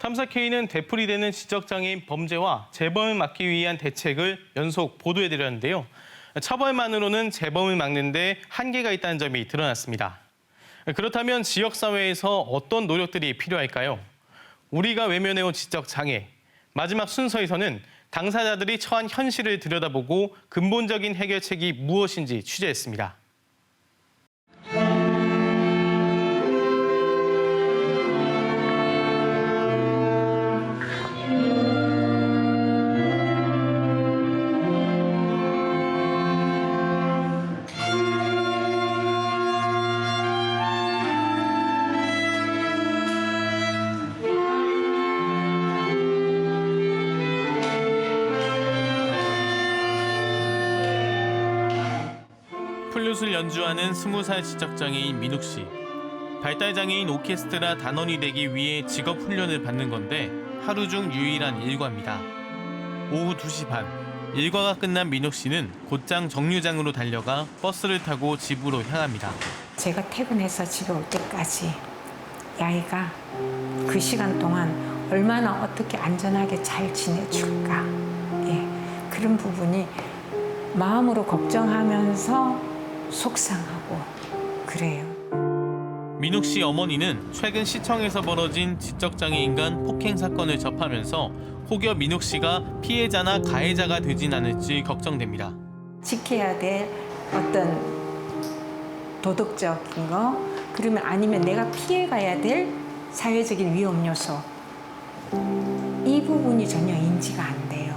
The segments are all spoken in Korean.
탐사K는 되풀이되는 지적장애인 범죄와 재범을 막기 위한 대책을 연속 보도해드렸는데요. 처벌만으로는 재범을 막는 데 한계가 있다는 점이 드러났습니다. 그렇다면 지역사회에서 어떤 노력들이 필요할까요? 우리가 외면해온 지적장애. 마지막 순서에서는 당사자들이 처한 현실을 들여다보고 근본적인 해결책이 무엇인지 취재했습니다. 플룻을 연주하는 20살 지적장애인 민욱 씨. 발달장애인 오케스트라 단원이 되기 위해 직업 훈련을 받는 건데 하루 중 유일한 일과입니다. 오후 2시 반, 일과가 끝난 민욱 씨는 곧장 정류장으로 달려가 버스를 타고 집으로 향합니다. 제가 퇴근해서 집에 올 때까지 이 아이가 그 시간 동안 얼마나 어떻게 안전하게 잘 지내줄까. 그런 부분이 마음으로 걱정하면서 속상하고 그래요. 민욱 씨 어머니는 최근 시청에서 벌어진 지적장애인 간 폭행 사건을 접하면서 혹여 민욱 씨가 피해자나 가해자가 되진 않을지 걱정됩니다. 지켜야 될 어떤 도덕적인 거, 그러면 아니면 내가 피해가야 될 사회적인 위험 요소, 이 부분이 전혀 인지가 안 돼요.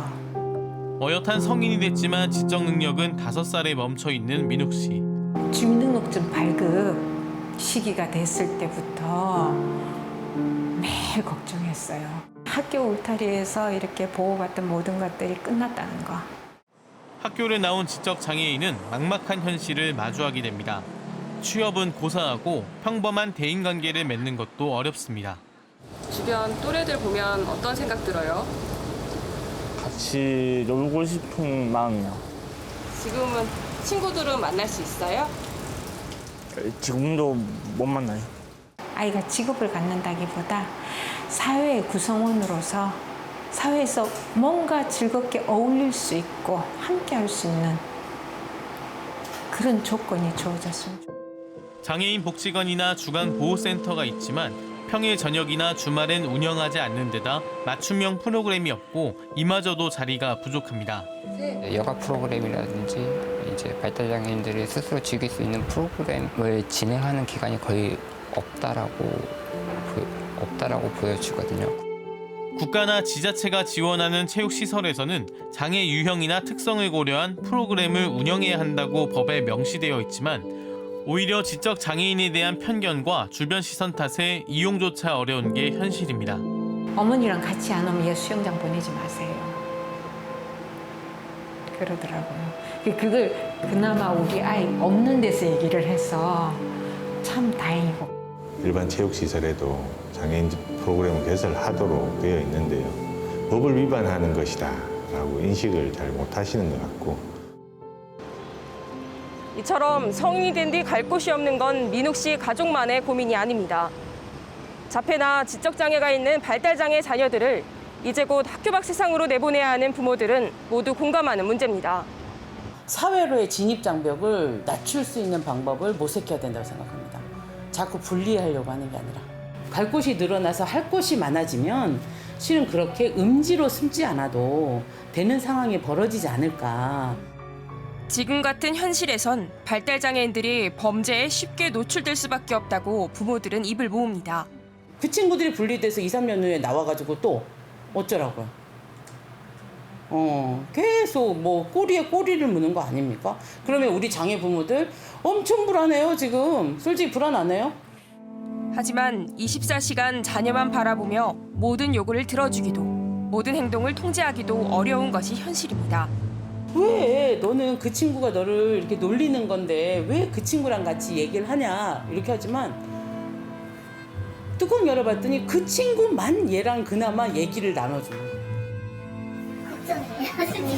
어엿한 성인이 됐지만 지적 능력은 5살에 멈춰 있는 민욱 씨. 주민등록증 발급 시기가 됐을 때부터 매일 걱정했어요. 학교 울타리에서 이렇게 보호받던 모든 것들이 끝났다는 거. 학교를 나온 지적 장애인은 막막한 현실을 마주하게 됩니다. 취업은 고사하고 평범한 대인관계를 맺는 것도 어렵습니다. 주변 또래들 보면 어떤 생각 들어요? 같이 놀고 싶은 마음이요. 지금은 친구들은 만날 수 있어요? 지금도 못 만나요. 아이가 직업을 갖는다기보다 사회의 구성원으로서 사회에서 뭔가 즐겁게 어울릴 수 있고 함께 할 수 있는 그런 조건이 주어졌으면 좋겠어요. 장애인 복지관이나 주간 보호센터가 있지만 평일 저녁이나 주말엔 운영하지 않는 데다 맞춤형 프로그램이 없고 이마저도 자리가 부족합니다. 여가 프로그램이라든지 이제 발달장애인들이 스스로 즐길 수 있는 프로그램을 진행하는 기관이 거의 없다라고 보여지거든요. 국가나 지자체가 지원하는 체육시설에서는 장애 유형이나 특성을 고려한 프로그램을 운영해야 한다고 법에 명시되어 있지만 오히려 지적 장애인에 대한 편견과 주변 시선 탓에 이용조차 어려운 게 현실입니다. 어머니랑 같이 안 오면 얘 수영장 보내지 마세요. 그러더라고요. 그걸 그나마 우리 아이 없는 데서 얘기를 해서 참 다행이고. 일반 체육시설에도 장애인 프로그램을 개설하도록 되어 있는데요. 법을 위반하는 것이다 라고 인식을 잘 못하시는 것 같고. 이처럼 성인이 된 뒤 갈 곳이 없는 건 민욱 씨 가족만의 고민이 아닙니다. 자폐나 지적장애가 있는 발달장애 자녀들을 이제 곧 학교 밖 세상으로 내보내야 하는 부모들은 모두 공감하는 문제입니다. 사회로의 진입 장벽을 낮출 수 있는 방법을 모색해야 된다고 생각합니다. 자꾸 분리하려고 하는 게 아니라. 갈 곳이 늘어나서 할 곳이 많아지면 실은 그렇게 음지로 숨지 않아도 되는 상황이 벌어지지 않을까. 지금 같은 현실에선 발달장애인들이 범죄에 쉽게 노출될 수밖에 없다고 부모들은 입을 모읍니다. 그 친구들이 분리돼서 2, 3년 후에 나와가지고 또 어쩌라고요. 계속 뭐 꼬리에 꼬리를 무는 거 아닙니까? 그러면 우리 장애 부모들 엄청 불안해요, 지금. 솔직히 불안하네요. 하지만 24시간 자녀만 바라보며 모든 요구를 들어주기도, 모든 행동을 통제하기도 어려운 것이 현실입니다. 왜 너는 그 친구가 너를 이렇게 놀리는 건데 왜 그 친구랑 같이 얘기를 하냐 이렇게 하지만 뚜껑 열어봤더니 그 친구만 얘랑 그나마 얘기를 나눠주는 거예요. 걱정이에요, 선생님.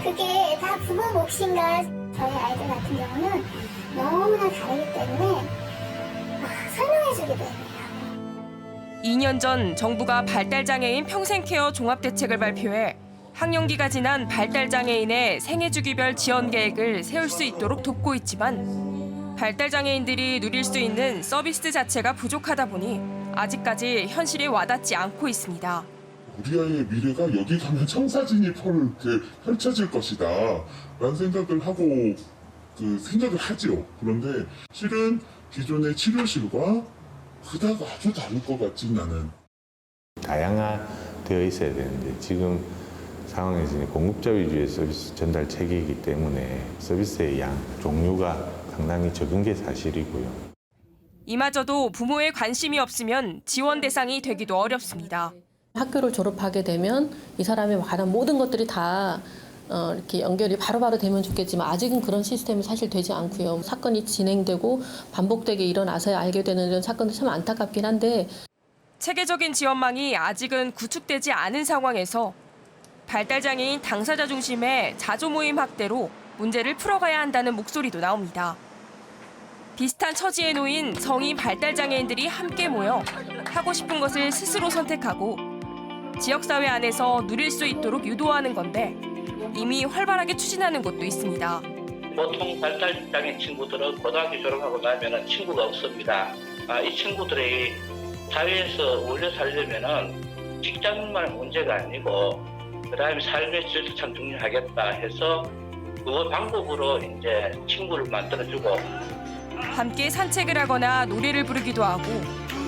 그게 다 부모 몫인가. 저희 아이들 같은 경우는 너무나 다르기 때문에 설명해주기도 해요. 2년 전 정부가 발달장애인 평생케어 종합대책을 발표해 학령기가 지난 발달장애인의 생애주기별 지원 계획을 세울 수 있도록 돕고 있지만 발달장애인들이 누릴 수 있는 서비스 자체가 부족하다 보니 아직까지 현실에 와닿지 않고 있습니다. 우리 아이의 미래가 여기 가면 청사진이 펼쳐질 것이다 라는 생각을 하고 생각을 하죠. 그런데 실은 기존의 치료실과 그다가 아주 다를 것 같진 않은. 다양화되어 있어야 되는데 지금 상황에서 공급자 위주의 서비스 전달 체계이기 때문에 서비스의 양, 종류가 상당히 적은 게 사실이고요. 이마저도 부모의 관심이 없으면 지원 대상이 되기도 어렵습니다. 학교를 졸업하게 되면 이 사람에 관한 모든 것들이 다 이렇게 연결이 바로바로 되면 좋겠지만 아직은 그런 시스템이 사실 되지 않고요. 사건이 진행되고 반복되게 일어나서야 알게 되는 이런 사건도 참 안타깝긴 한데 체계적인 지원망이 아직은 구축되지 않은 상황에서 발달장애인 당사자 중심의 자조모임 확대로 문제를 풀어가야 한다는 목소리도 나옵니다. 비슷한 처지에 놓인 성인 발달장애인들이 함께 모여 하고 싶은 것을 스스로 선택하고 지역사회 안에서 누릴 수 있도록 유도하는 건데 이미 활발하게 추진하는 곳도 있습니다. 보통 발달장애 친구들은 고등학교 졸업하고 나면 친구가 없습니다. 이 친구들이 사회에서 오래 살려면 직장만 문제가 아니고 그다음에 삶의 질도 참 중요하겠다 해서 그 방법으로 이제 친구를 만들어주고 함께 산책을 하거나 노래를 부르기도 하고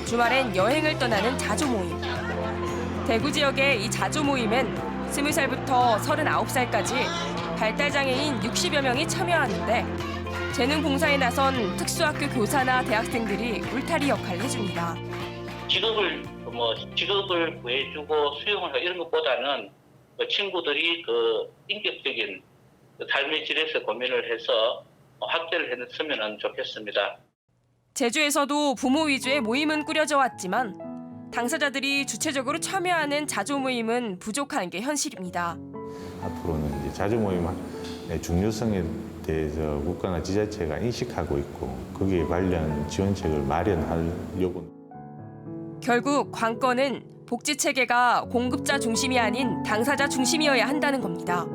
주말엔 여행을 떠나는 자조모임. 대구 지역의 이 자조모임엔 20살부터 39살까지 발달장애인 60여 명이 참여하는데 재능봉사에 나선 특수학교 교사나 대학생들이 울타리 역할을 해줍니다. 직업을 구해주고 수용을 하고 이런 것보다는 친구들이 인격적인 삶의 질에서 고민을 해서 확대를 했으면 좋겠습니다. 제주에서도 부모 위주의 모임은 꾸려져 왔지만 당사자들이 주체적으로 참여하는 자조 모임은 부족한 게 현실입니다. 앞으로는 이제 자조 모임의 중요성에 대해서 국가나 지자체가 인식하고 있고 거기에 관련 지원책을 마련하려고. 결국 관건은 복지 체계가 공급자 중심이 아닌 당사자 중심이어야 한다는 겁니다.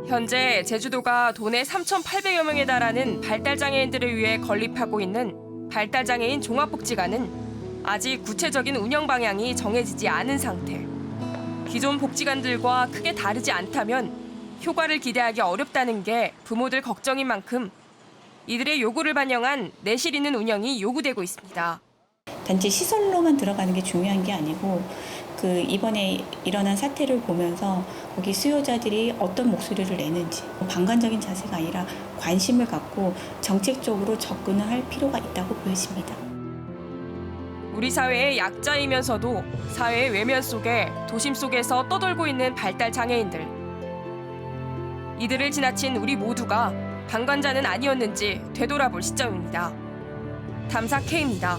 현재 제주도가 도내 3,800여 명에 달하는 발달장애인들을 위해 건립하고 있는 발달장애인 종합복지관은 아직 구체적인 운영 방향이 정해지지 않은 상태. 기존 복지관들과 크게 다르지 않다면 효과를 기대하기 어렵다는 게 부모들 걱정인 만큼 이들의 요구를 반영한 내실 있는 운영이 요구되고 있습니다. 단지 시설로만 들어가는 게 중요한 게 아니고 이번에 일어난 사태를 보면서 거기 수요자들이 어떤 목소리를 내는지 방관적인 자세가 아니라 관심을 갖고 정책적으로 접근을 할 필요가 있다고 보여집니다. 우리 사회의 약자이면서도 사회의 외면 속에 도심 속에서 떠돌고 있는 발달 장애인들. 이들을 지나친 우리 모두가 방관자는 아니었는지 되돌아볼 시점입니다. 탐사 K입니다.